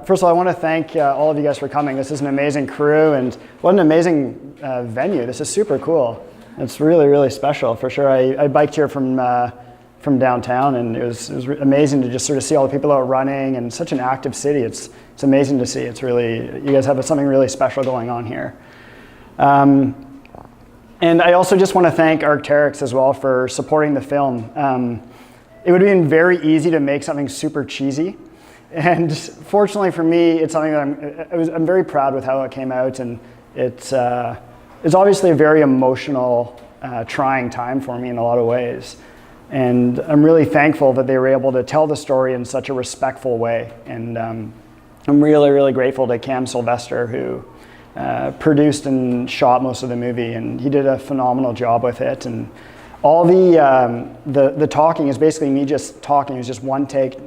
First of all, I want to thank all of you guys for coming. This is an amazing crew, and what an amazing venue. This is super cool. It's really, really special for sure. I biked here from downtown, and it was amazing to just sort of see all the people out running, and such an active city. It's amazing to see. It's really, you guys have something really special going on here. And I also just want to thank Arc'teryx as well for supporting the film. It would have been very easy to make something super cheesy. And fortunately for me, it's something that I'm very proud with how it came out, and it's obviously a very emotional, trying time for me in a lot of ways. And I'm really thankful that they were able to tell the story in such a respectful way. And I'm really, really grateful to Cam Sylvester, who produced and shot most of the movie, and he did a phenomenal job with it. And all the talking is basically me just talking. It was just one take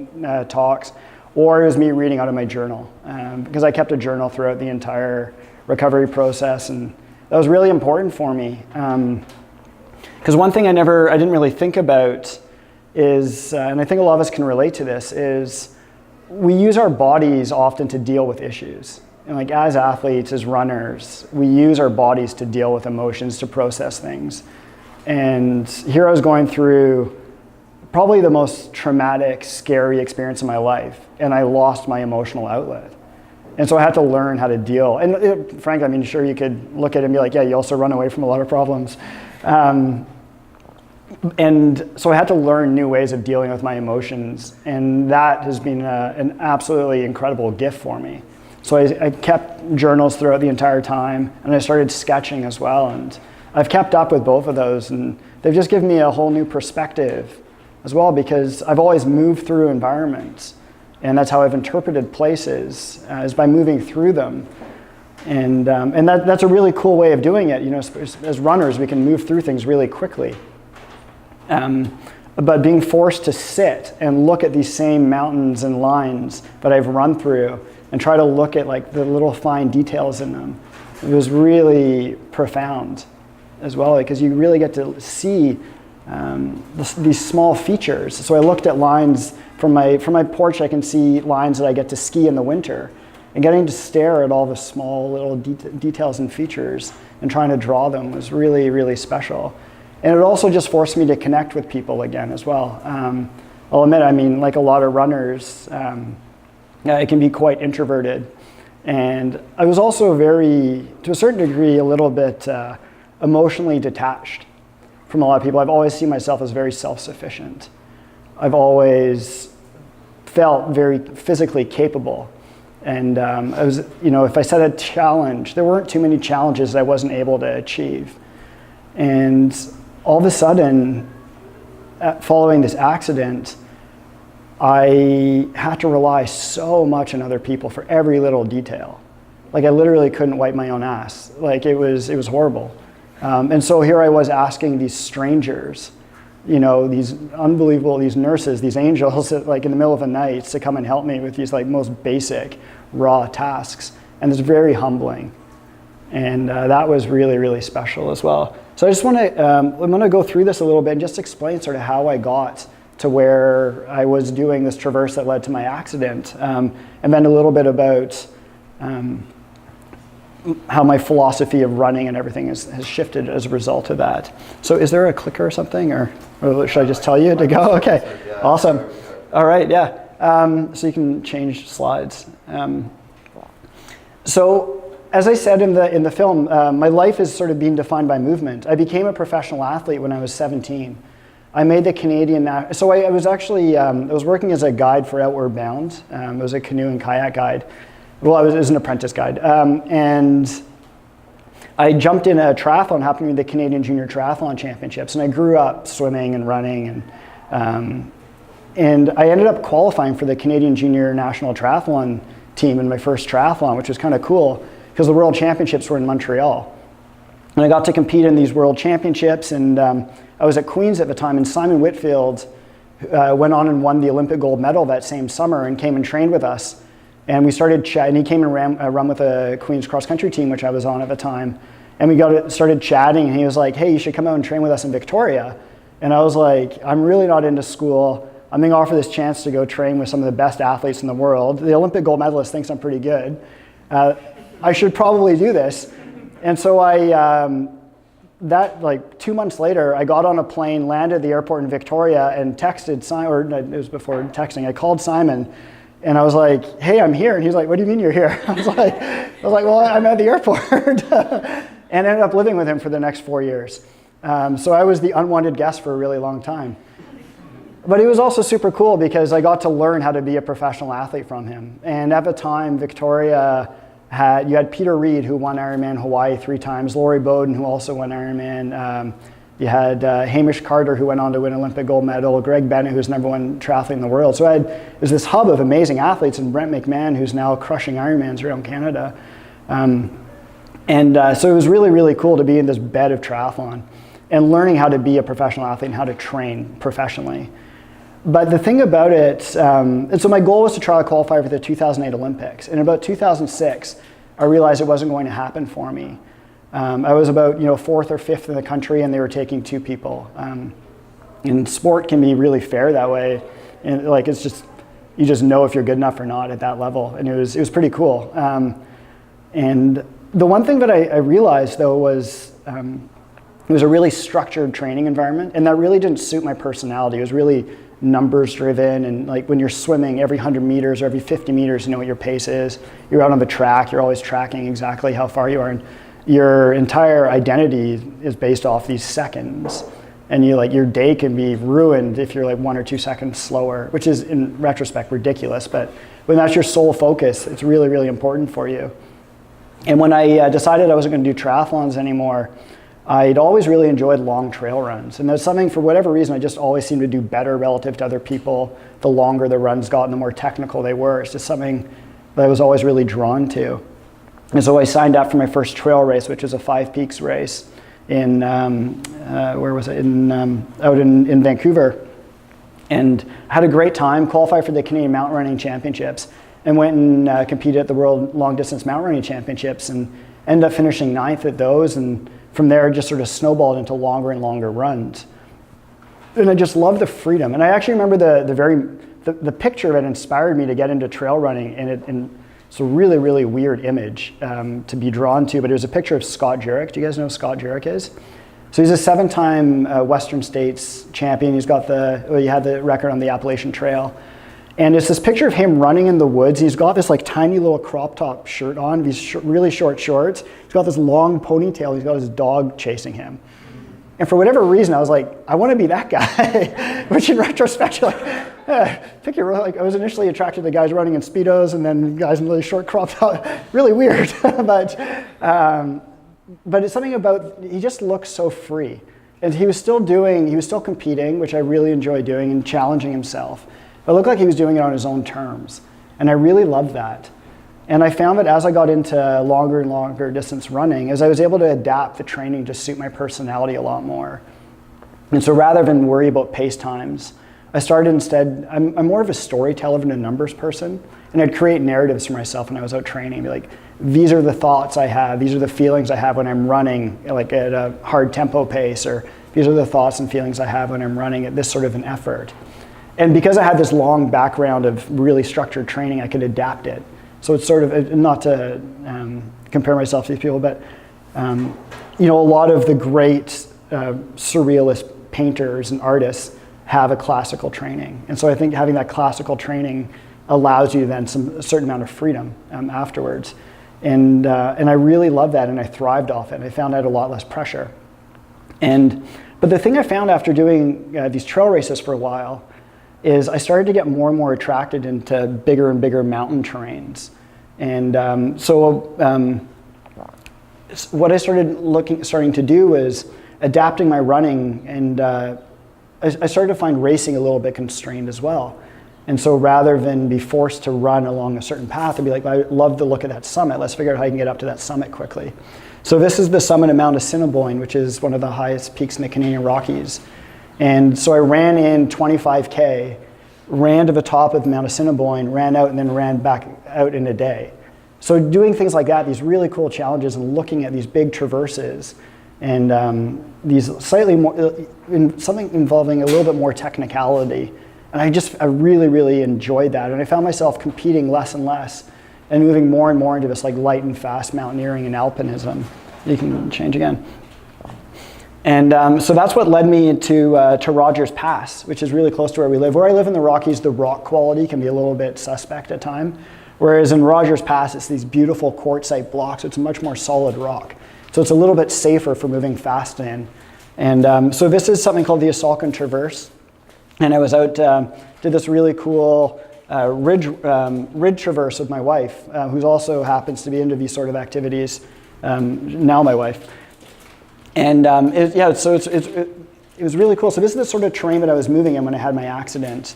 talks. Or it was me reading out of my journal, because I kept a journal throughout the entire recovery process, and that was really important for me. Because one thing I didn't really think about is, and I think a lot of us can relate to this, is we use our bodies often to deal with issues. And like as athletes, as runners, we use our bodies to deal with emotions, to process things. And here I was going through probably the most traumatic, scary experience of my life, and I lost my emotional outlet. And so I had to learn how to deal. And frankly, I mean, sure, you could look at it and be like, yeah, you also run away from a lot of problems. And so I had to learn new ways of dealing with my emotions, and that has been an absolutely incredible gift for me. So I kept journals throughout the entire time, and I started sketching as well, and I've kept up with both of those, and they've just given me a whole new perspective as well, because I've always moved through environments, and that's how I've interpreted places, is by moving through them. And that's a really cool way of doing it. You know, as runners, we can move through things really quickly. But being forced to sit and look at these same mountains and lines that I've run through and try to look at like the little fine details in them, it was really profound as well, because you really get to see these small features. So I looked at lines from my porch. I can see lines that I get to ski in the winter, and getting to stare at all the small little details and features and trying to draw them was really, really special. And it also just forced me to connect with people again as well. I'll admit, I mean, like a lot of runners, it can be quite introverted. And I was also to a certain degree, a little bit emotionally detached from a lot of people. I've always seen myself as very self-sufficient. I've always felt very physically capable. And I was, if I set a challenge, there weren't too many challenges that I wasn't able to achieve. And all of a sudden, following this accident, I had to rely so much on other people for every little detail. Like I literally couldn't wipe my own ass. Like it was horrible. And so here I was asking these strangers, these nurses, these angels, like in the middle of the night, to come and help me with these like most basic, raw tasks. And it's very humbling. And that was really, really special as well. So I just want to go through this a little bit and just explain sort of how I got to where I was doing this traverse that led to my accident, and then a little bit about how my philosophy of running and everything has shifted as a result of that. So is there a clicker or something, or should I just tell you to go? Okay, awesome. All right, yeah. So you can change slides. So as I said in the film, my life is sort of being defined by movement. I became a professional athlete when I was 17. I made the Canadian, so I was actually, I was working as a guide for Outward Bound. I was a canoe and kayak guide. Well, I was an apprentice guide. And I jumped in a triathlon, happened to be the Canadian Junior Triathlon Championships, and I grew up swimming and running, and I ended up qualifying for the Canadian Junior National Triathlon team in my first triathlon, which was kind of cool, because the World Championships were in Montreal. And I got to compete in these World Championships, and I was at Queen's at the time, and Simon Whitfield went on and won the Olympic gold medal that same summer and came and trained with us. And we started chatting. He came and run with a Queen's cross country team, which I was on at the time. And we started chatting, and he was like, hey, you should come out and train with us in Victoria. And I was like, I'm really not into school. I'm being offered this chance to go train with some of the best athletes in the world. The Olympic gold medalist thinks I'm pretty good. I should probably do this. And so like 2 months later, I got on a plane, landed at the airport in Victoria, and texted Simon, or it was before texting, I called Simon, and I was like, hey, I'm here. And he's like, what do you mean you're here? I was like, well, I'm at the airport. And ended up living with him for the next 4 years. So I was the unwanted guest for a really long time. But it was also super cool because I got to learn how to be a professional athlete from him. And at the time, Victoria you had Peter Reed, who won Ironman Hawaii 3 times, Laurie Bowden, who also won Ironman. You had Hamish Carter, who went on to win Olympic gold medal, Greg Bennett, who's #1 triathlete in the world. So it was this hub of amazing athletes, and Brent McMahon, who's now crushing Ironmans around Canada. So it was really, really cool to be in this bed of triathlon and learning how to be a professional athlete and how to train professionally. But the thing about it, and so my goal was to try to qualify for the 2008 Olympics. In about 2006, I realized it wasn't going to happen for me. I was about 4th or 5th in the country, and they were taking 2 people. And sport can be really fair that way, and like it's just you just know if you're good enough or not at that level, and it was pretty cool. And the one thing that I realized though was it was a really structured training environment, and that really didn't suit my personality. It was really numbers driven, and like when you're swimming, every 100 meters or every 50 meters, you know what your pace is. You're out on the track, you're always tracking exactly how far you are, and your entire identity is based off these seconds. And your day can be ruined if you're like 1 or 2 seconds slower, which is in retrospect ridiculous, but when that's your sole focus, it's really, really important for you. And when I decided I wasn't going to do triathlons anymore, I'd always really enjoyed long trail runs. And there's something, for whatever reason, I just always seemed to do better relative to other people. The longer the runs got and the more technical they were. It's just something that I was always really drawn to. And so I signed up for my first trail race, which was a 5 Peaks race in, where was it? Out in Vancouver. And had a great time, qualified for the Canadian Mountain Running Championships, and went and competed at the World Long Distance Mountain Running Championships, and ended up finishing 9th at those. And from there, just sort of snowballed into longer and longer runs. And I just love the freedom. And I actually remember the picture that inspired me to get into trail running, and it's a really, really weird image to be drawn to, but it was a picture of Scott Jurek. Do you guys know who Scott Jurek is? So he's a 7-time Western States champion. He had the record on the Appalachian Trail. And it's this picture of him running in the woods. He's got this like tiny little crop top shirt on, these really short shorts. He's got this long ponytail. He's got his dog chasing him. And for whatever reason, I was like, I want to be that guy. Which in retrospect, I was initially attracted to guys running in Speedos and then guys in really short crop top. Really weird. But it's something about, he just looks so free. And he was still competing, which I really enjoy doing, and challenging himself. It looked like he was doing it on his own terms. And I really loved that. And I found that as I got into longer and longer distance running, as I was able to adapt the training to suit my personality a lot more. And so rather than worry about pace times, I started instead, I'm more of a storyteller than a numbers person. And I'd create narratives for myself when I was out training. Be like, these are the thoughts I have, these are the feelings I have when I'm running like at a hard tempo pace, or these are the thoughts and feelings I have when I'm running at this sort of an effort. And because I had this long background of really structured training, I could adapt it. So it's sort of, not to compare myself to these people, but a lot of the great surrealist painters and artists have a classical training. And so I think having that classical training allows you then a certain amount of freedom afterwards. And I really love that, and I thrived off it. I found I had a lot less pressure. But the thing I found after doing these trail races for a while is I started to get more and more attracted into bigger and bigger mountain terrains. And what I starting to do was adapting my running, and I started to find racing a little bit constrained as well. And so rather than be forced to run along a certain path, I'd be like, I love the look of that summit. Let's figure out how I can get up to that summit quickly. So this is the summit of Mount Assiniboine, which is one of the highest peaks in the Canadian Rockies. And so I ran in 25K, ran to the top of Mount Assiniboine, ran out, and then ran back out in a day. So doing things like that, these really cool challenges, and looking at these big traverses, and these slightly more, something involving a little bit more technicality, And I really, really enjoyed that. And I found myself competing less and less and moving more and more into this like light and fast mountaineering and alpinism. You can change again. And so that's what led me to Rogers Pass, which is really close to where we live. Where I live in the Rockies, the rock quality can be a little bit suspect at times. Whereas in Rogers Pass, it's these beautiful quartzite blocks. So it's a much more solid rock. So it's a little bit safer for moving fast in. And so this is something called the Asalkan Traverse. And I was out, did this really cool ridge traverse with my wife, who also happens to be into these sort of activities, now my wife. And it was really cool. So this is the sort of terrain that I was moving in when I had my accident.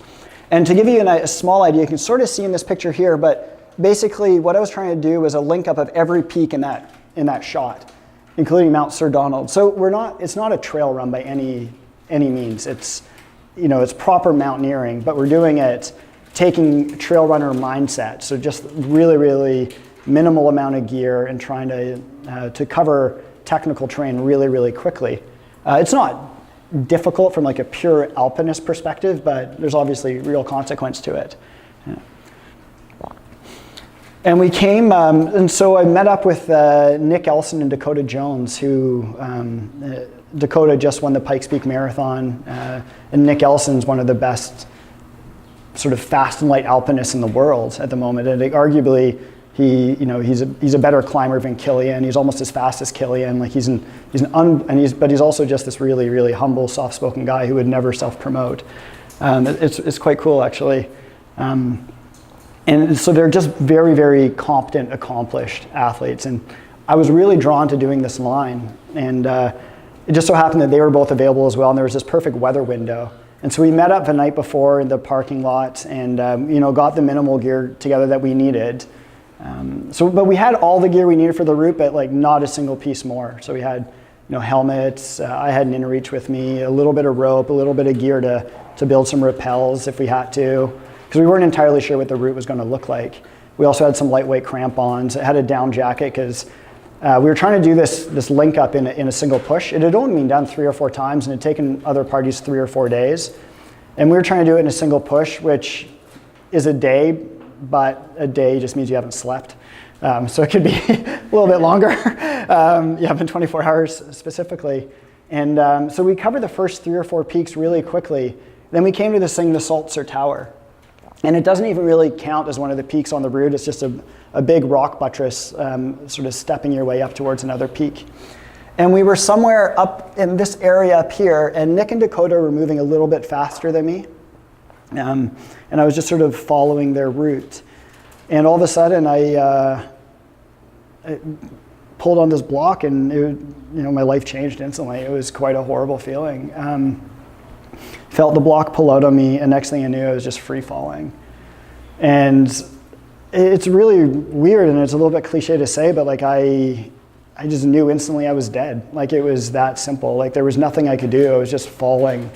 And to give you a small idea, you can sort of see in this picture here, but basically what I was trying to do was a link up of every peak in that shot, including Mount Sir Donald. So it's not a trail run by any means. It's proper mountaineering, but we're doing it taking trail runner mindset. So just really, really minimal amount of gear and trying to cover technical terrain really, really quickly. It's not difficult from like a pure alpinist perspective, but there's obviously real consequence to it. Yeah. And we came, and so I met up with Nick Elson and Dakota Jones, who Dakota just won the Pikes Peak Marathon, and Nick Elson's one of the best sort of fast and light alpinists in the world at the moment. And arguably, he's a better climber than Killian. He's almost as fast as Killian. Like but he's also just this really, really humble, soft-spoken guy who would never self-promote. It's quite cool, actually. And so they're just very, very competent, accomplished athletes. And I was really drawn to doing this line. And it just so happened that they were both available as well. And there was this perfect weather window. And so we met up the night before in the parking lot and got the minimal gear together that we needed. But we had all the gear we needed for the route, but like not a single piece more. So we had helmets, I had an inReach with me, a little bit of rope, a little bit of gear to build some rappels if we had to, because we weren't entirely sure what the route was going to look like. We also had some lightweight crampons. I had a down jacket because we were trying to do this link up in a single push. It had only been done 3 or 4 times and it had taken other parties 3 or 4 days. And we were trying to do it in a single push, which is a day, but a day just means you haven't slept. So it could be a little bit longer. You have been 24 hours specifically. And so we covered the first 3 or 4 peaks really quickly. Then we came to this thing, the Saltzer Tower. And it doesn't even really count as one of the peaks on the route. It's just a big rock buttress sort of stepping your way up towards another peak. And we were somewhere up in this area up here, and Nick and Dakota were moving a little bit faster than me. And I was just sort of following their route. And all of a sudden, I pulled on this block, and my life changed instantly. It was quite a horrible feeling. Felt the block pull out on me, and next thing I knew, I was just free falling. And it's really weird, and it's a little bit cliche to say, but like I just knew instantly I was dead. Like it was that simple. Like there was nothing I could do. I was just falling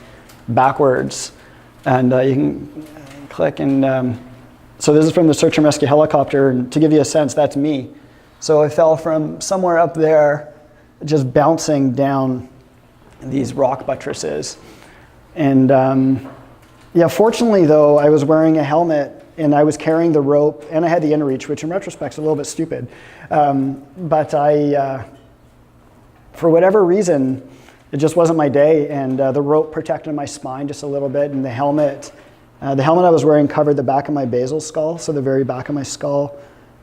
backwards. And you can click, and so this is from the search and rescue helicopter, and to give you a sense, that's me. So I fell from somewhere up there, just bouncing down these rock buttresses. And fortunately though, I was wearing a helmet and I was carrying the rope and I had the inReach, which in retrospect is a little bit stupid. But I, for whatever reason, it just wasn't my day, and the rope protected my spine just a little bit, and the helmet I was wearing covered the back of my basal skull, so the very back of my skull.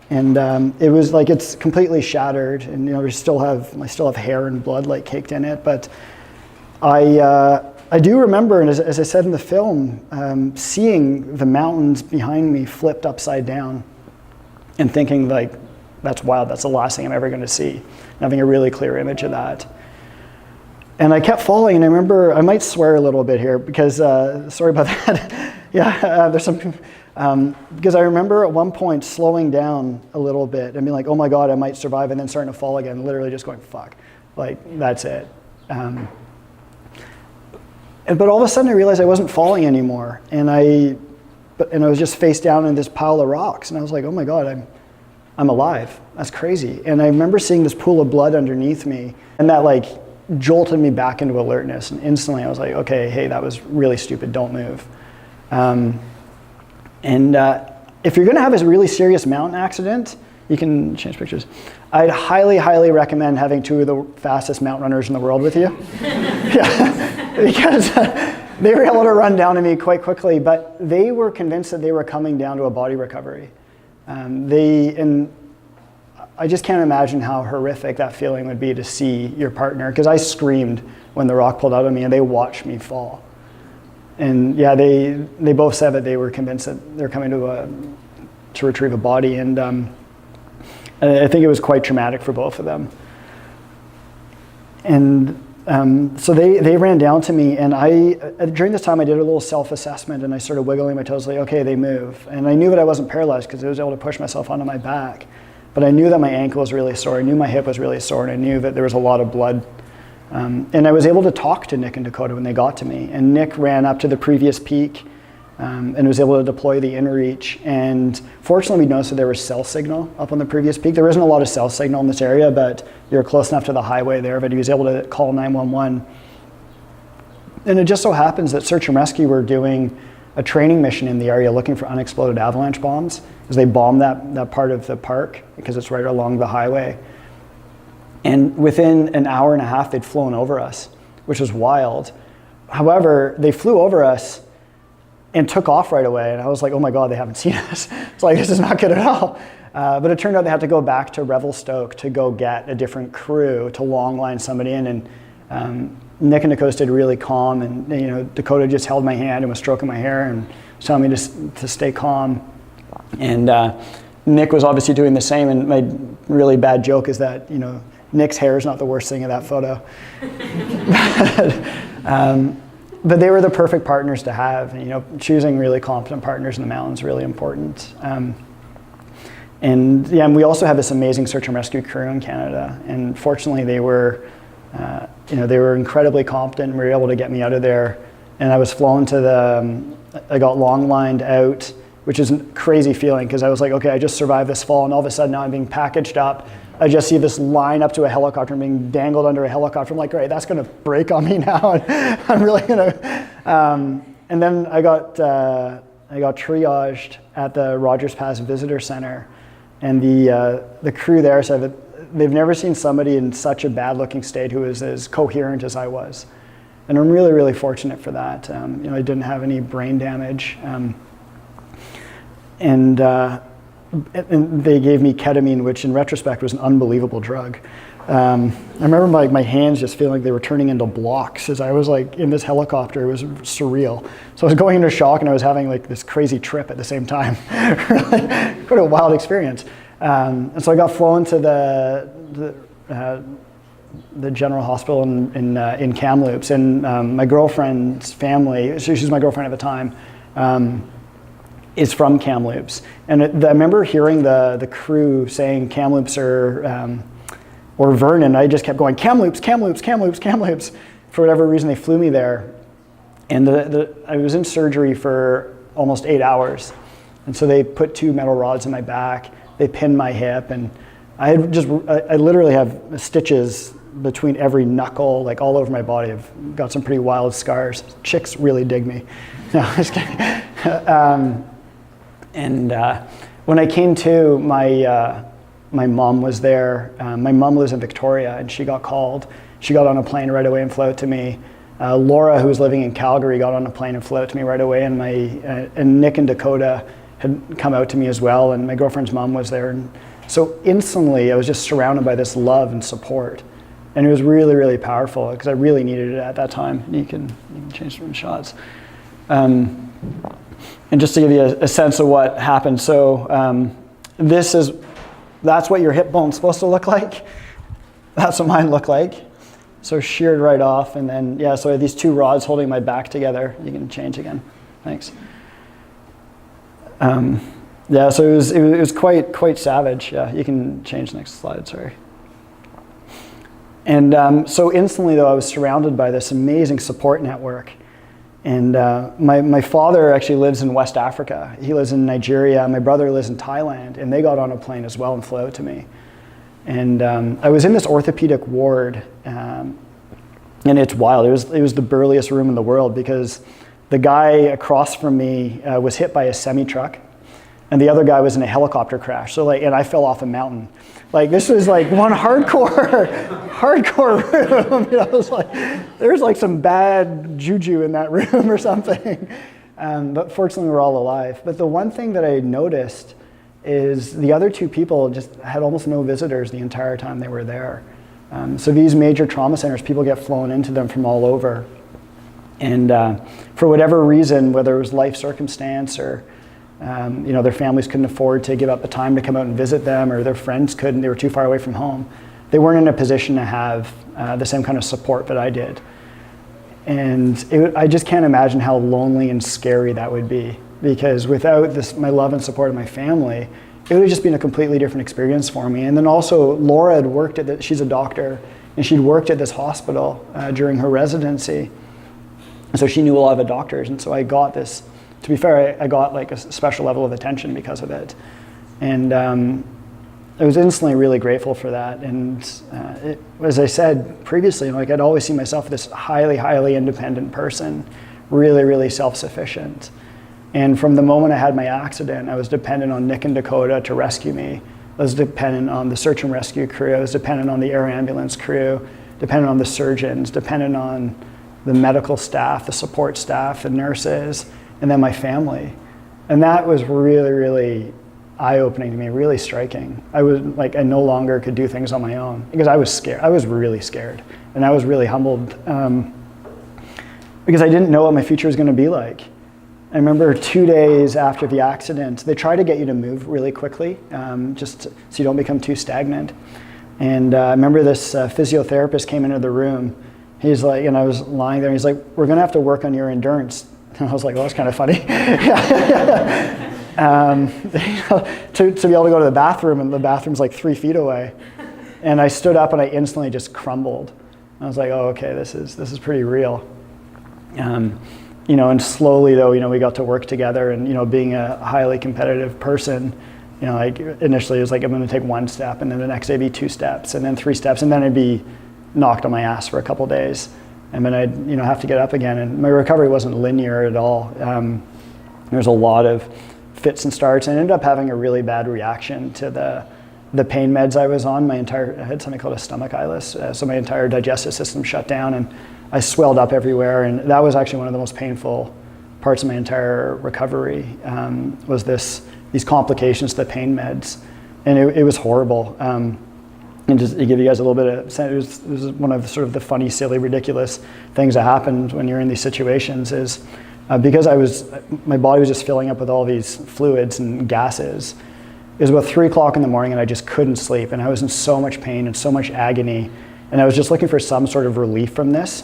And it was like it's completely shattered, and I still have hair and blood like caked in it. But I do remember, and as I said in the film, seeing the mountains behind me flipped upside down, and thinking like, that's wild. That's the last thing I'm ever going to see. And having a really clear image of that. And I kept falling, and I remember, I might swear a little bit here because, sorry about that. There's some, because I remember at one point slowing down a little bit and being like, oh my God, I might survive, and then starting to fall again, literally just going, fuck, like that's it. But all of a sudden I realized I wasn't falling anymore, and I was just face down in this pile of rocks, and I was like, oh my God, I'm alive. That's crazy. And I remember seeing this pool of blood underneath me, and that like jolted me back into alertness. And instantly I was like, okay, hey, that was really stupid. Don't move. If you're going to have a really serious mountain accident, you can change pictures. I'd highly, highly recommend having two of the fastest mountain runners in the world with you. Yeah, because they were able to run down to me quite quickly, but they were convinced that they were coming down to a body recovery. I just can't imagine how horrific that feeling would be to see your partner, because I screamed when the rock pulled out of me and they watched me fall. And yeah, they both said that they were convinced that they're coming to retrieve a body, and I think it was quite traumatic for both of them. And so they ran down to me, and during this time I did a little self-assessment, and I started wiggling my toes like, okay, they move. And I knew that I wasn't paralyzed because I was able to push myself onto my back. But I knew that my ankle was really sore, I knew my hip was really sore, and I knew that there was a lot of blood. And I was able to talk to Nick and Dakota when they got to me. And Nick ran up to the previous peak and was able to deploy the inReach. And fortunately, we noticed that there was cell signal up on the previous peak. There isn't a lot of cell signal in this area, but you're close enough to the highway there. But he was able to call 911. And it just so happens that Search and Rescue were doing a training mission in the area looking for unexploded avalanche bombs, because they bombed that part of the park because it's right along the highway. And within an hour and a half, they'd flown over us, which was wild. However, they flew over us and took off right away. And I was like, oh my God, they haven't seen us. It's like, this is not good at all. But it turned out they had to go back to Revelstoke to go get a different crew to long line somebody in. And Nick and Dakota stayed really calm. And Dakota just held my hand and was stroking my hair and was telling me to stay calm. And Nick was obviously doing the same. And my really bad joke is that, Nick's hair is not the worst thing in that photo. But they were the perfect partners to have. Choosing really competent partners in the mountains is really important. And we also have this amazing search and rescue crew in Canada. And fortunately, they were incredibly competent. And we were able to get me out of there. And I was flown to I got long lined out, which is a crazy feeling, because I was like, okay, I just survived this fall, and all of a sudden now I'm being packaged up. I just see this line up to a helicopter and being dangled under a helicopter. I'm like, great, that's going to break on me now. And I'm really going to. And then I got triaged at the Rogers Pass Visitor Center, and the crew there said that they've never seen somebody in such a bad-looking state who is as coherent as I was. And I'm really, really fortunate for that. I didn't have any brain damage. And they gave me ketamine, which in retrospect was an unbelievable drug. I remember my hands just feeling like they were turning into blocks as I was in this helicopter. It was surreal. So I was going into shock, and I was having this crazy trip at the same time. Really, quite a wild experience. And so I got flown to the general hospital in Kamloops, and my girlfriend's family, she's my girlfriend at the time, is from Kamloops. And I remember hearing the crew saying Kamloops or Vernon. I just kept going, Kamloops, Kamloops, Kamloops, Kamloops. For whatever reason, they flew me there. And I was in surgery for almost 8 hours. And so they put 2 metal rods in my back. They pinned my hip. And I literally have stitches between every knuckle, all over my body. I've got some pretty wild scars. Chicks really dig me. No, I'm just kidding. When I came to, my mom was there. My mom lives in Victoria, and she got called. She got on a plane right away and flew out to me. Laura, who was living in Calgary, got on a plane and flew out to me right away. And Nick and Dakota had come out to me as well, and my girlfriend's mom was there. And so instantly, I was just surrounded by this love and support. And it was really, really powerful, because I really needed it at that time. You can change some shots. And just to give you a sense of what happened, so that's what your hip bone's supposed to look like. That's what mine looked like. So sheared right off, and then, so I had these 2 rods holding my back together. You can change again. Thanks. So it was quite savage. Yeah, you can change the next slide, sorry. And so instantly, though, I was surrounded by this amazing support network. And my father actually lives in West Africa. He lives in Nigeria. My brother lives in Thailand, and they got on a plane as well and flew out to me. And I was in this orthopedic ward, and it's wild. It was the burliest room in the world, because The guy across from me was hit by a semi-truck, and the other guy was in a helicopter crash. So and I fell off a mountain. This was one hardcore room. I was there was some bad juju in that room or something. But fortunately, we're all alive. But the one thing that I noticed is the other two people just had almost no visitors the entire time they were there. So these major trauma centers, people get flown into them from all over. And for whatever reason, whether it was life circumstance or their families couldn't afford to give up the time to come out and visit them, or their friends couldn't, they were too far away from home, they weren't in a position to have the same kind of support that I did. And I just can't imagine how lonely and scary that would be, because without my love and support of my family, it would have just been a completely different experience for me. And then also, Laura had worked she's a doctor, and she'd worked at this hospital during her residency. So she knew a lot of the doctors, and so I got this, to be fair, I got a special level of attention because of it. And I was instantly really grateful for that. And as I said previously, I'd always seen myself as this highly, highly independent person, really, really self-sufficient. And from the moment I had my accident, I was dependent on Nick and Dakota to rescue me. I was dependent on the search and rescue crew. I was dependent on the air ambulance crew, dependent on the surgeons, dependent on the medical staff, the support staff, the nurses, and then my family. And that was really, really eye-opening to me, really striking. I was I no longer could do things on my own because I was scared. I was really scared. And I was really humbled because I didn't know what my future was going to be like. I remember 2 days after the accident, they try to get you to move really quickly, just so you don't become too stagnant. And I remember this physiotherapist came into the room. He's and I was lying there, and he's like, "We're gonna have to work on your endurance." And I was like, "Well, that's kind of funny." To be able to go to the bathroom, and the bathroom's 3 feet away. And I stood up and I instantly just crumbled. I was like, "Oh, okay, this is pretty real." And slowly though, we got to work together, and being a highly competitive person, initially it was I'm going to take 1 step, and then the next day it'd be 2 steps, and then 3 steps, and then I'd be knocked on my ass for a couple days, and then I'd have to get up again. And my recovery wasn't linear at all. There's a lot of fits and starts, and I ended up having a really bad reaction to the pain meds I was on. I had something called a stomach ilus, so my entire digestive system shut down, and I swelled up everywhere. And that was actually one of the most painful parts of my entire recovery, was these complications to the pain meds, and it was horrible. And just to give you guys a little bit of sense, it was one of sort of the funny, silly, ridiculous things that happened when you're in these situations is because my body was just filling up with all these fluids and gases. It was about 3 o'clock in the morning, and I just couldn't sleep, and I was in so much pain and so much agony, and I was just looking for some sort of relief from this.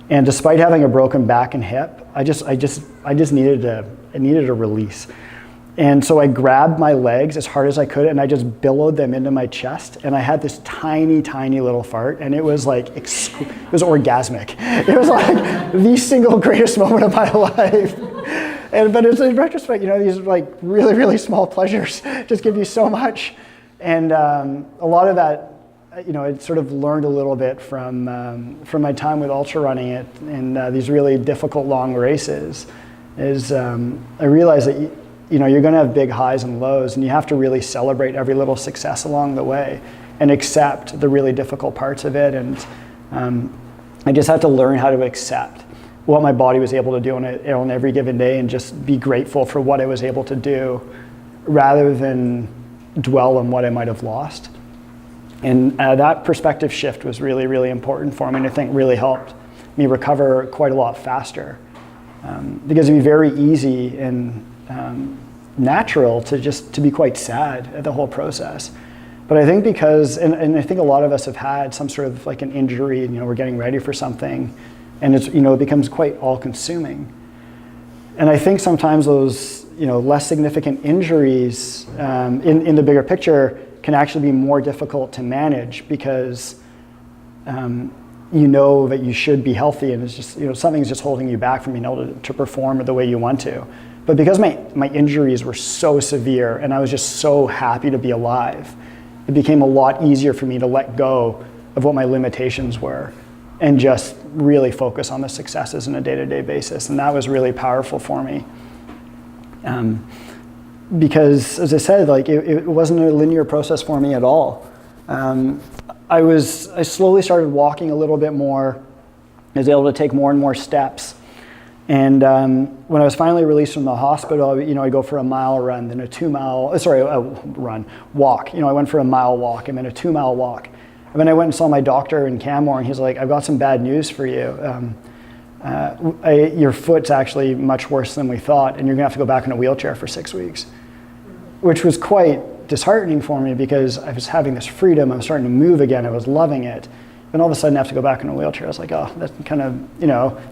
And despite having a broken back and hip, I just needed a release. And so I grabbed my legs as hard as I could, and I just billowed them into my chest, and I had this tiny, tiny little fart, and it was it was orgasmic. It was the single greatest moment of my life. But it's in retrospect, these really, really small pleasures just give you so much. And a lot of that, I sort of learned a little bit from my time with ultra running and these really difficult long races. I realized that you're going to have big highs and lows, and you have to really celebrate every little success along the way and accept the really difficult parts of it. And I just had to learn how to accept what my body was able to do on every given day, and just be grateful for what I was able to do rather than dwell on what I might have lost. And that perspective shift was really, really important for me, and I think really helped me recover quite a lot faster. Because it'd be very easy and natural to be quite sad at the whole process. But I think and I think a lot of us have had some sort of an injury, and we're getting ready for something, and it's it becomes quite all-consuming. And I think sometimes those less significant injuries in the bigger picture can actually be more difficult to manage, because that you should be healthy, and it's just something's just holding you back from being able to perform the way you want to. But because my injuries were so severe, and I was just so happy to be alive, it became a lot easier for me to let go of what my limitations were. and just really focus on the successes on a day-to-day basis. And that was really powerful for me. Because, as I said, like it wasn't a linear process for me at all. I slowly started walking a little bit more. I was able to take more and more steps. And when I was finally released from the hospital, I'd go for a mile run, then walk. I went for a mile walk and then a 2 mile walk. And then I went and saw my doctor in Campbell, and he's like, I've got some bad news for you. Your foot's actually much worse than we thought, and you're gonna have to go back in a wheelchair for 6 weeks. Which was quite disheartening for me because I was having this freedom, I was starting to move again, I was loving it. And all of a sudden I have to go back in a wheelchair. I was like, oh, that's kind of,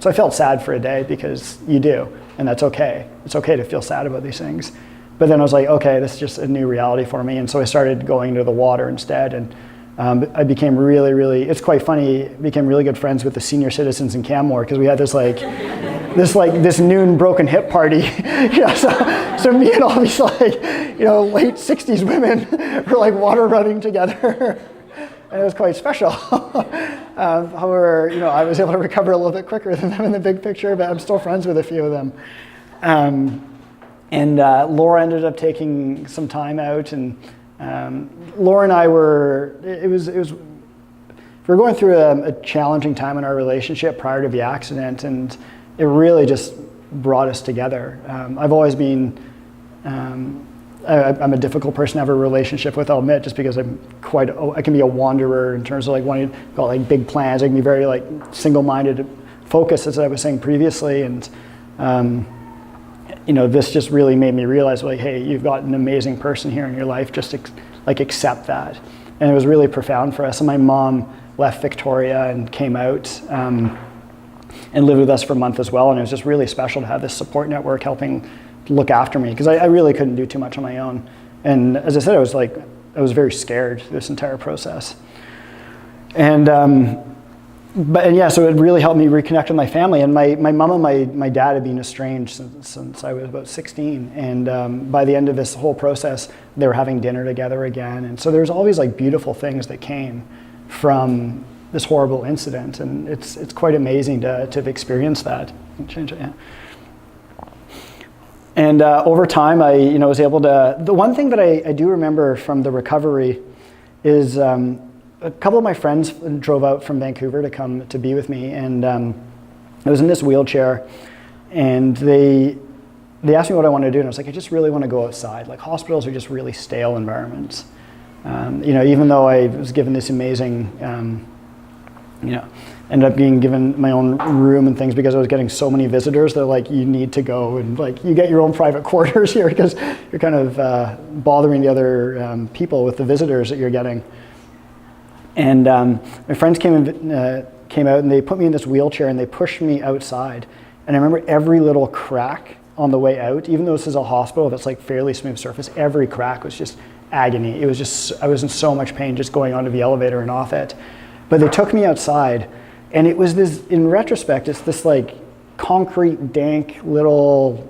so I felt sad for a day because you do, and that's okay. It's okay to feel sad about these things. But then I was like, okay, this is just a new reality for me. And so I started going to the water instead. And I became really, it's quite funny, became really good friends with the senior citizens in Canmore because we had this noon broken hip party. So me and all these late 60s women were like water running together. And it was quite special. However, I was able to recover a little bit quicker than them in the big picture, but I'm still friends with a few of them. And Laura ended up taking some time out, and Laura and I were going through a challenging time in our relationship prior to the accident, and it really just brought us together. I've always been, I'm a difficult person to have a relationship with, I'll admit, just because I can be a wanderer in terms of wanting to go big plans. I can be very single-minded, focused, as I was saying previously, and this just really made me realize, hey, you've got an amazing person here in your life, just accept that. And it was really profound for us. And my mom left Victoria and came out and lived with us for a month as well, and it was just really special to have this support network helping look after me, because I really couldn't do too much on my own. And as I said, I was very scared this entire process. And so it really helped me reconnect with my family. And my mom and my dad had been estranged since I was about 16. And by the end of this whole process, they were having dinner together again. And so there's always beautiful things that came from this horrible incident. And it's quite amazing to have experienced that. Change it, yeah. And over time, I was able to. The one thing that I do remember from the recovery is a couple of my friends drove out from Vancouver to come to be with me, and I was in this wheelchair, and they asked me what I wanted to do, and I was like, I just really want to go outside. Hospitals are just really stale environments. Even though I was given this amazing, ended up being given my own room and things because I was getting so many visitors. They're like, you need to go and you get your own private quarters here because you're kind of bothering the other people with the visitors that you're getting. And my friends came out and they put me in this wheelchair and they pushed me outside. And I remember every little crack on the way out, even though this is a hospital that's fairly smooth surface, every crack was just agony. It was just, I was in so much pain just going onto the elevator and off it. But they took me outside, and it was this, in retrospect, it's this concrete, dank little,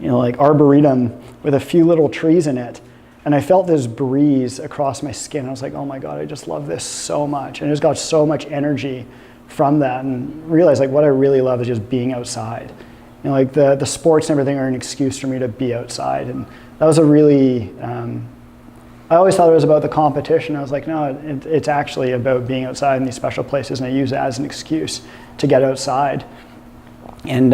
arboretum with a few little trees in it. And I felt this breeze across my skin. I was like, oh my God, I just love this so much. And I just got so much energy from that, and realized what I really love is just being outside. The sports and everything are an excuse for me to be outside. And that was a really, I always thought it was about the competition. I was like, no, it's actually about being outside in these special places, and I use it as an excuse to get outside. And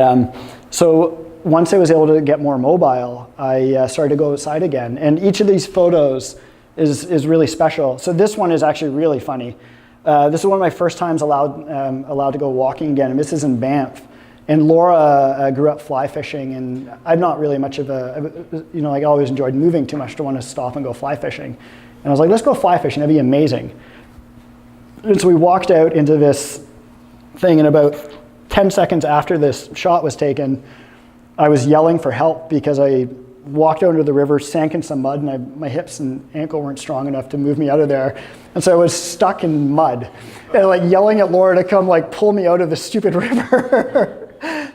so once I was able to get more mobile, I started to go outside again. And each of these photos is really special. So this one is actually really funny. This is one of my first times allowed to go walking again, and this is in Banff. And Laura grew up fly fishing, and I'm not really much of I always enjoyed moving too much to want to stop and go fly fishing. And I was like, let's go fly fishing, that'd be amazing. And so we walked out into this thing, and about 10 seconds after this shot was taken, I was yelling for help because I walked out into the river, sank in some mud, and my hips and ankle weren't strong enough to move me out of there. And so I was stuck in mud, and yelling at Laura to come pull me out of this stupid river.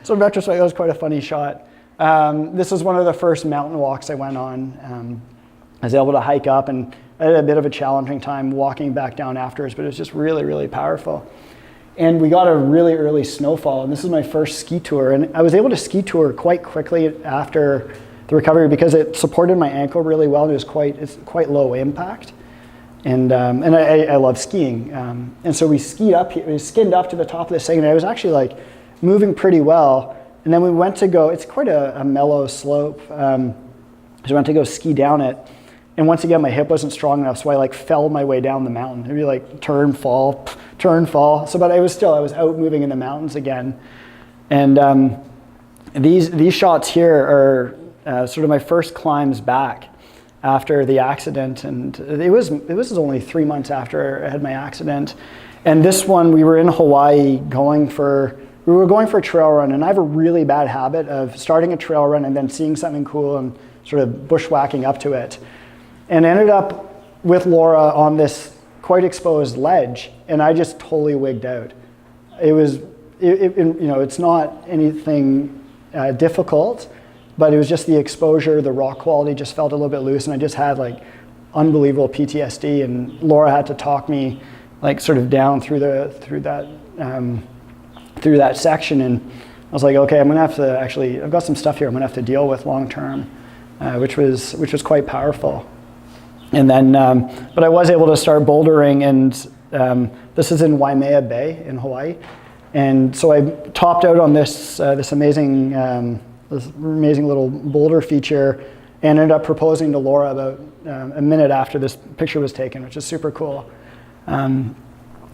So in retrospect, that was quite a funny shot. This was one of the first mountain walks I went on. I was able to hike up, and I had a bit of a challenging time walking back down afterwards, but it was just really, really powerful. And we got a really early snowfall, and this is my first ski tour. And I was able to ski tour quite quickly after the recovery because it supported my ankle really well. And it's quite low impact. And I love skiing. And so we skinned up to the top of this thing, and I was actually like moving pretty well. And then we went to go, it's quite a mellow slope. So we went to go ski down it. And once again, my hip wasn't strong enough, so I like fell my way down the mountain. It'd be like turn, fall. So, but I was out moving in the mountains again. And these shots here are sort of my first climbs back after the accident. And it was only 3 months after I had my accident. And this one, we were in Hawaii going for a trail run. And I have a really bad habit of starting a trail run and then seeing something cool and sort of bushwhacking up to it. And ended up with Laura on this quite exposed ledge, and I just totally wigged out. It's not anything difficult, but it was just the exposure, the rock quality just felt a little bit loose, and I just had like unbelievable PTSD. And Laura had to talk me like sort of down through that section, and I was like, okay, I'm gonna have to I've got some stuff here I'm gonna have to deal with long term, which was quite powerful. And then, but I was able to start bouldering, and this is in Waimea Bay in Hawaii. And so I topped out on this amazing little boulder feature, and ended up proposing to Laura about a minute after this picture was taken, which is super cool. And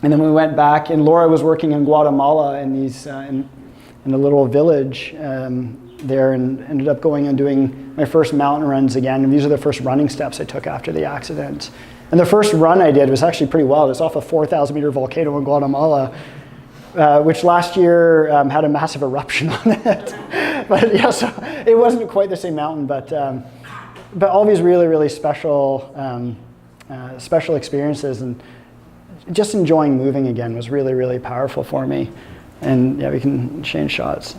then we went back, and Laura was working in Guatemala in a little village there, and ended up going and doing my first mountain runs again. And these are the first running steps I took after the accident. And the first run I did was actually pretty wild. It was off a 4,000 meter volcano in Guatemala, which last year had a massive eruption on it. But yeah, so it wasn't quite the same mountain, but all these really, really special experiences, and just enjoying moving again was really, really powerful for me. And yeah, we can change shots.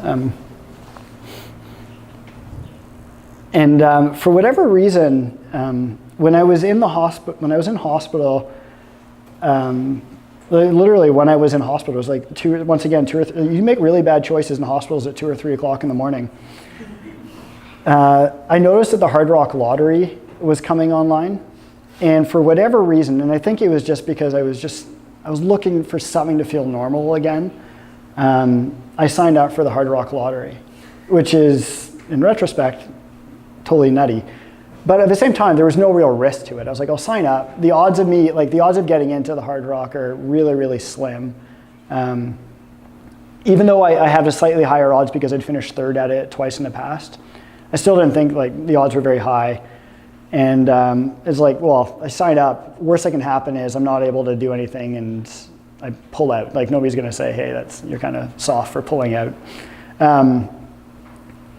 And for whatever reason, when I was in hospital, literally when I was in hospital, it was like two or three, you make really bad choices in hospitals at 2 or 3 o'clock in the morning. I noticed that the Hard Rock Lottery was coming online, and for whatever reason, and I think it was just because I was looking for something to feel normal again, I signed up for the Hard Rock Lottery, which is, in retrospect, totally nutty. But at the same time, there was no real risk to it. I was like, I'll sign up. The odds of getting into the Hard Rock are really, really slim. Even though I have a slightly higher odds because I'd finished third at it twice in the past, I still didn't think like the odds were very high. And it's like, well, I signed up. Worst that can happen is I'm not able to do anything and I pull out. Like nobody's gonna say, hey, you're kind of soft for pulling out.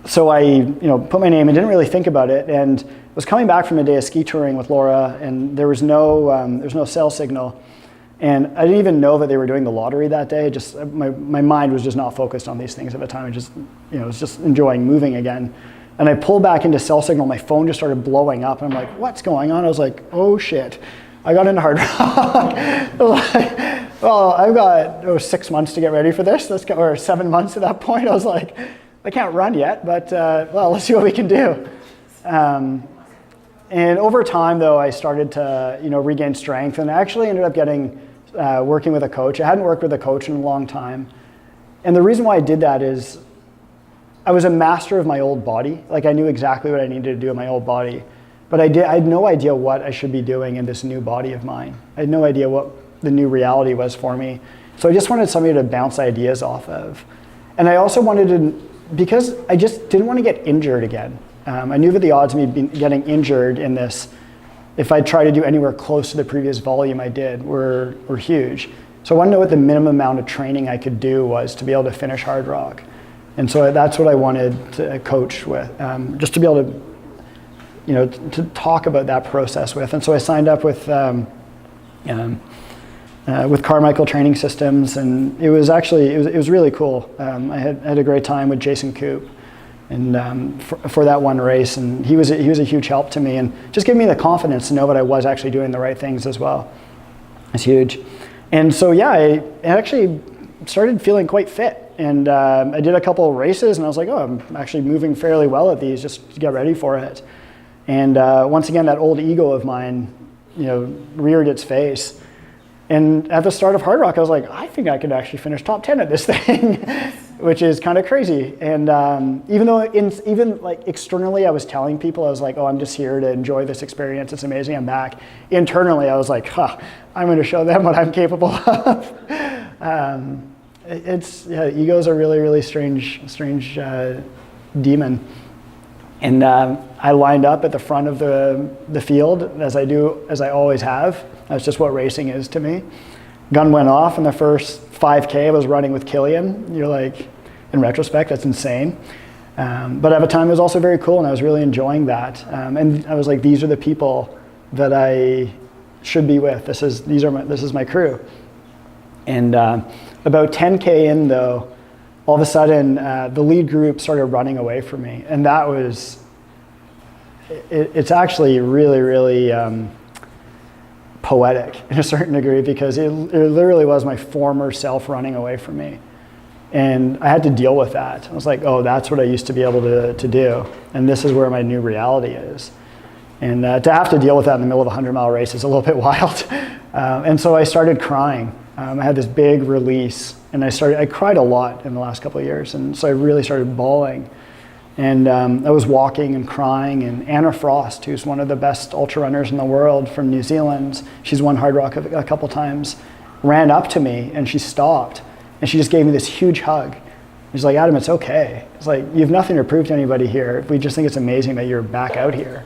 So I, put my name and didn't really think about it, and was coming back from a day of ski touring with Laura, and there was no cell signal, and I didn't even know that they were doing the lottery that day. Just my mind was just not focused on these things at the time. I just, was just enjoying moving again, and I pulled back into cell signal. My phone just started blowing up, and I'm like, what's going on? I was like, oh shit, I got into Hard Rock. I was like, well, I've got 6 months to get ready for this. Or 7 months at that point. I was like, I can't run yet, but let's see what we can do. And over time, though, I started to regain strength, and I actually ended up working with a coach. I hadn't worked with a coach in a long time, and the reason why I did that is I was a master of my old body. Like I knew exactly what I needed to do in my old body, but I had no idea what I should be doing in this new body of mine. I had no idea what the new reality was for me. So I just wanted somebody to bounce ideas off of, and I also wanted to. Because I just didn't want to get injured again. I knew that the odds of me getting injured in this, if I tried to do anywhere close to the previous volume I did, were huge. So I wanted to know what the minimum amount of training I could do was to be able to finish Hard Rock. And so that's what I wanted to coach with, just to be able to, to talk about that process with. And so I signed up with Carmichael Training Systems, and it was really cool. I had a great time with Jason Coop, and for that one race. And he was a huge help to me, and just gave me the confidence to know that I was actually doing the right things as well. It's huge. And so yeah, I actually started feeling quite fit, and I did a couple of races, and I was like, oh, I'm actually moving fairly well at these, just to get ready for it. And once again, that old ego of mine, reared its face. And at the start of Hard Rock, I was like, I think I could actually finish top 10 at this thing, which is kind of crazy. And even though even like externally, I was telling people, I was like, oh, I'm just here to enjoy this experience. It's amazing, I'm back. Internally, I was like, I'm going to show them what I'm capable of. Ego's a really, really strange demon. And I lined up at the front of the field, as I always have. That's just what racing is to me. Gun went off in the first 5K. I was running with Killian. You're like, in retrospect, that's insane. But at the time, it was also very cool, and I was really enjoying that. And I was like, these are the people that I should be with. This is my crew. And about 10K in, though, all of a sudden, the lead group started running away from me. And that was, it's actually really, really poetic in a certain degree, because it literally was my former self running away from me. And I had to deal with that. I was like, oh, that's what I used to be able to do. And this is where my new reality is. And to have to deal with that in the middle of a 100-mile race is a little bit wild. And so I started crying. I had this big release, and I cried a lot in the last couple of years. And so I really started bawling. And I was walking and crying, and Anna Frost, who's one of the best ultra runners in the world from New Zealand, she's won Hard Rock a couple times, ran up to me, and she stopped, and she just gave me this huge hug. She's like, Adam, it's okay. It's like, you have nothing to prove to anybody here. We just think it's amazing that you're back out here.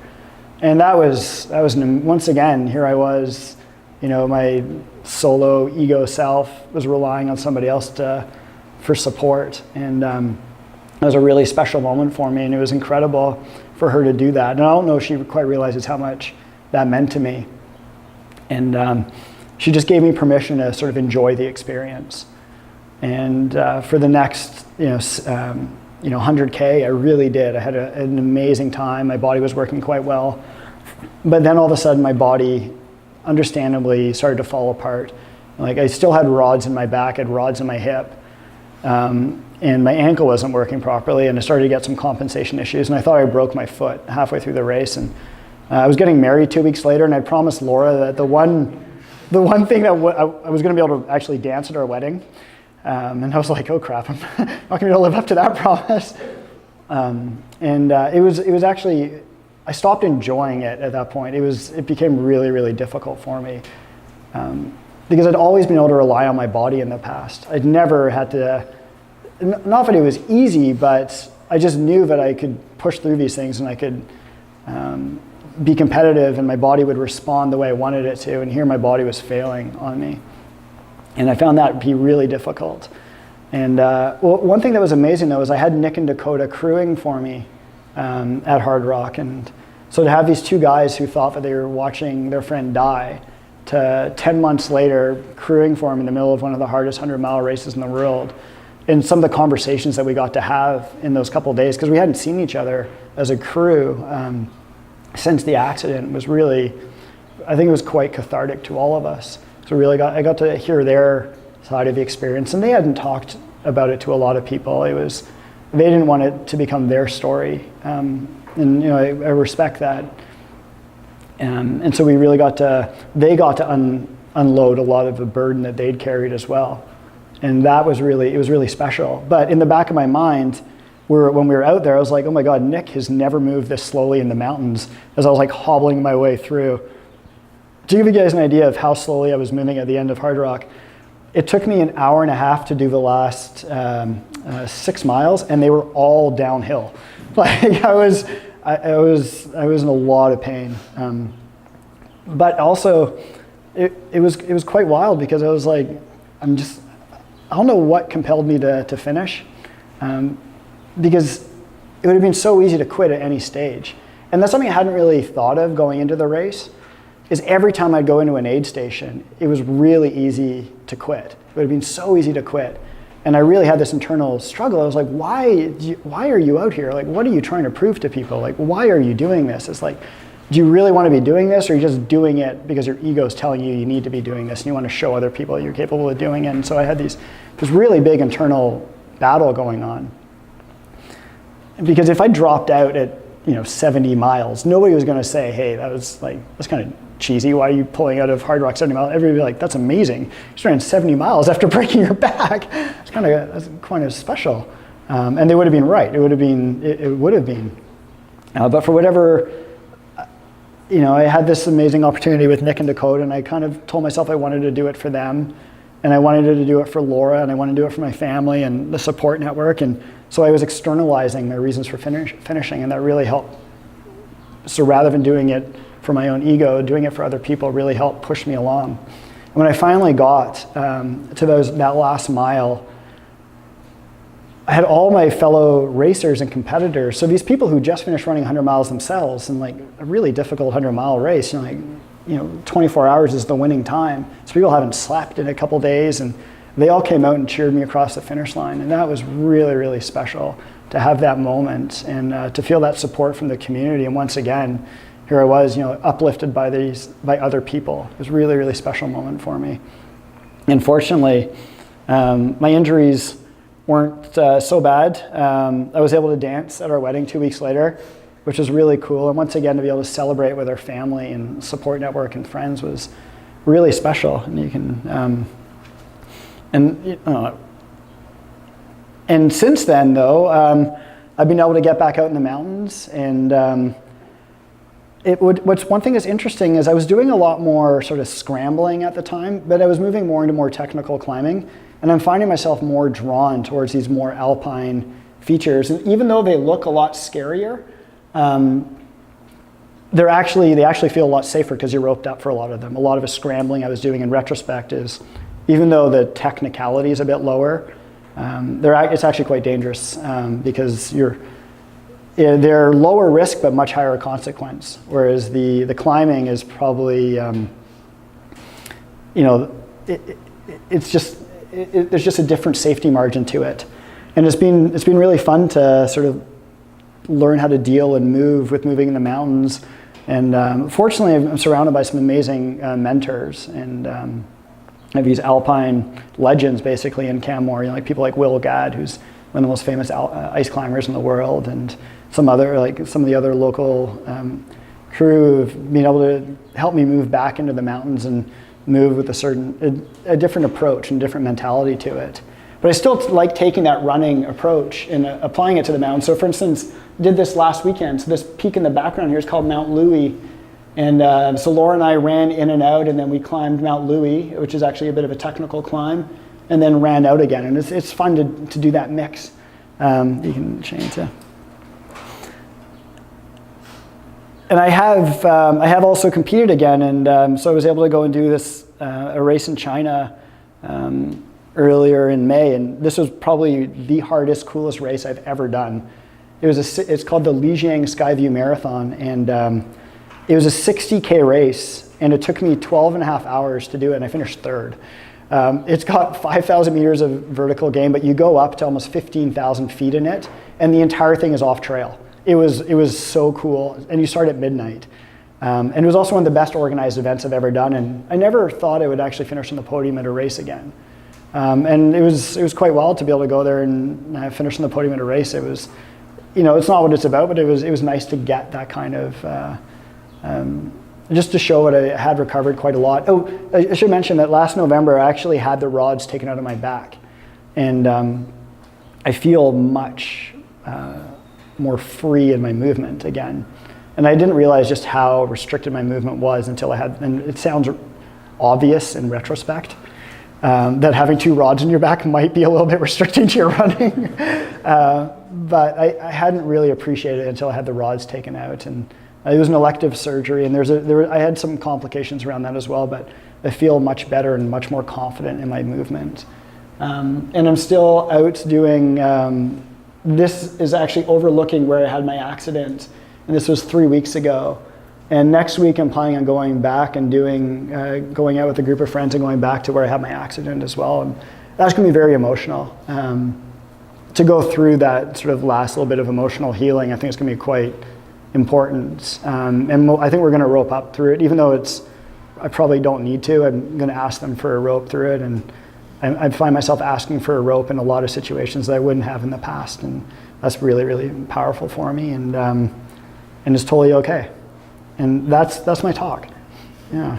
And that was once again, here I was, my solo ego self was relying on somebody else for support. And it was a really special moment for me, and it was incredible for her to do that. And I don't know if she quite realizes how much that meant to me. And she just gave me permission to sort of enjoy the experience. And for the next, 100K, I really did. I had an amazing time. My body was working quite well. But then all of a sudden, my body, understandably, started to fall apart. Like, I still had rods in my back, I had rods in my hip. And my ankle wasn't working properly, and I started to get some compensation issues, and I thought I broke my foot halfway through the race. And I was getting married 2 weeks later, and I promised Laura that the one thing that I was going to be able to actually dance at our wedding. And I was like, oh crap, I'm not going to be able to live up to that promise. It was actually, I stopped enjoying it at that point. It became really, really difficult for me. Because I'd always been able to rely on my body in the past. I'd never had to, not that it was easy, but I just knew that I could push through these things, and I could be competitive, and my body would respond the way I wanted it to, and here my body was failing on me. And I found that to be really difficult. And one thing that was amazing, though, is I had Nick and Dakota crewing for me at Hard Rock. And so to have these two guys who thought that they were watching their friend die, to 10 months later crewing for him in the middle of one of the hardest 100-mile races in the world, and some of the conversations that we got to have in those couple of days, because we hadn't seen each other as a crew since the accident, was really, I think it was quite cathartic to all of us. So really I got to hear their side of the experience, and they hadn't talked about it to a lot of people. They didn't want it to become their story, and I respect that. And so we really they got to unload a lot of the burden that they'd carried as well, and it was really special. But in the back of my mind, when we were out there, I was like, oh my God, Nick has never moved this slowly in the mountains, as I was like hobbling my way through. To give you guys an idea of how slowly I was moving at the end of Hard Rock, it took me an hour and a half to do the last 6 miles, and they were all downhill. Like I was in a lot of pain. But also, it was quite wild, because I was like, I don't know what compelled me to finish, because it would have been so easy to quit at any stage. And that's something I hadn't really thought of going into the race. Is every time I'd go into an aid station, it was really easy to quit. It would have been so easy to quit. And I really had this internal struggle. I was like, why are you out here? Like, what are you trying to prove to people? Like, why are you doing this? It's like, do you really want to be doing this, or are you just doing it because your ego is telling you you need to be doing this and you want to show other people that you're capable of doing it? And so I had this really big internal battle going on. Because if I dropped out at 70 miles, nobody was going to say, hey, that's kind of cheesy. Why are you pulling out of Hard Rock 70 miles? Everybody would be like, that's amazing. You ran 70 miles after breaking your back. That's kind of special. And they would have been right. It would have been. But for whatever, I had this amazing opportunity with Nick and Dakota, and I kind of told myself I wanted to do it for them, and I wanted to do it for Laura, and I wanted to do it for my family and the support network. And so I was externalizing my reasons for finishing, and that really helped. So rather than doing it for my own ego, doing it for other people really helped push me along. And when I finally got to that last mile, I had all my fellow racers and competitors. So these people who just finished running 100 miles themselves in like a really difficult 100-mile race, 24 hours is the winning time. So people haven't slept in a couple days, and they all came out and cheered me across the finish line. And that was really, really special to have that moment and to feel that support from the community. And once again, here I was, uplifted by other people. It was a really, really special moment for me. And fortunately, my injuries weren't so bad. I was able to dance at our wedding 2 weeks later, which was really cool. And once again, to be able to celebrate with our family and support network and friends was really special. And you can, and since then though, I've been able to get back out in the mountains, and one thing that's interesting is I was doing a lot more sort of scrambling at the time, but I was moving more into more technical climbing, and I'm finding myself more drawn towards these more alpine features. And even though they look a lot scarier, they actually feel a lot safer because you're roped up for a lot of them. A lot of the scrambling I was doing in retrospect is, even though the technicality is a bit lower, it's actually quite dangerous because they're lower risk but much higher consequence. Whereas the climbing is probably, there's just a different safety margin to it, and it's been really fun to sort of learn how to deal and move with moving in the mountains. And fortunately, I'm surrounded by some amazing mentors, and I have these alpine legends basically in Canmore, like people like Will Gadd, who's one of the most famous ice climbers in the world, and some of the other local crew have been able to help me move back into the mountains and move with a different approach and different mentality to it. But I still like taking that running approach and applying it to the mountains. So for instance, I did this last weekend. So this peak in the background here is called Mount Louis. And so Laura and I ran in and out, and then we climbed Mount Louis, which is actually a bit of a technical climb, and then ran out again. And it's fun to do that mix. You can change it. And I have also competed again, and so I was able to go and do a race in China earlier in May, and this was probably the hardest, coolest race I've ever done. It's called the Lijiang Skyview Marathon, and it was a 60K race, and it took me 12 and a half hours to do it, and I finished third. It's got 5,000 meters of vertical gain, but you go up to almost 15,000 feet in it, and the entire thing is off trail. It was so cool, and you start at midnight. And it was also one of the best organized events I've ever done, and I never thought I would actually finish on the podium at a race again. And it was quite wild to be able to go there and finish on the podium at a race. It was, it's not what it's about, but it was nice to get that kind of, just to show what I had recovered quite a lot. Oh, I should mention that last November I actually had the rods taken out of my back, and I feel much more free in my movement again. And I didn't realize just how restricted my movement was until and it sounds obvious in retrospect, that having two rods in your back might be a little bit restricting to your running. But I hadn't really appreciated it until I had the rods taken out. And it was an elective surgery, and I had some complications around that as well, but I feel much better and much more confident in my movement. And I'm still out doing, this is actually overlooking where I had my accident, and this was 3 weeks ago. And next week I'm planning on going back and going out with a group of friends and going back to where I had my accident as well. And that's going to be very emotional. To go through that sort of last little bit of emotional healing, I think it's going to be quite important. And I think we're going to rope up through it, even though I probably don't need to. I'm going to ask them for a rope through it, and I find myself asking for a rope in a lot of situations that I wouldn't have in the past, and that's really, really powerful for me, and it's totally okay. And that's my talk. Yeah.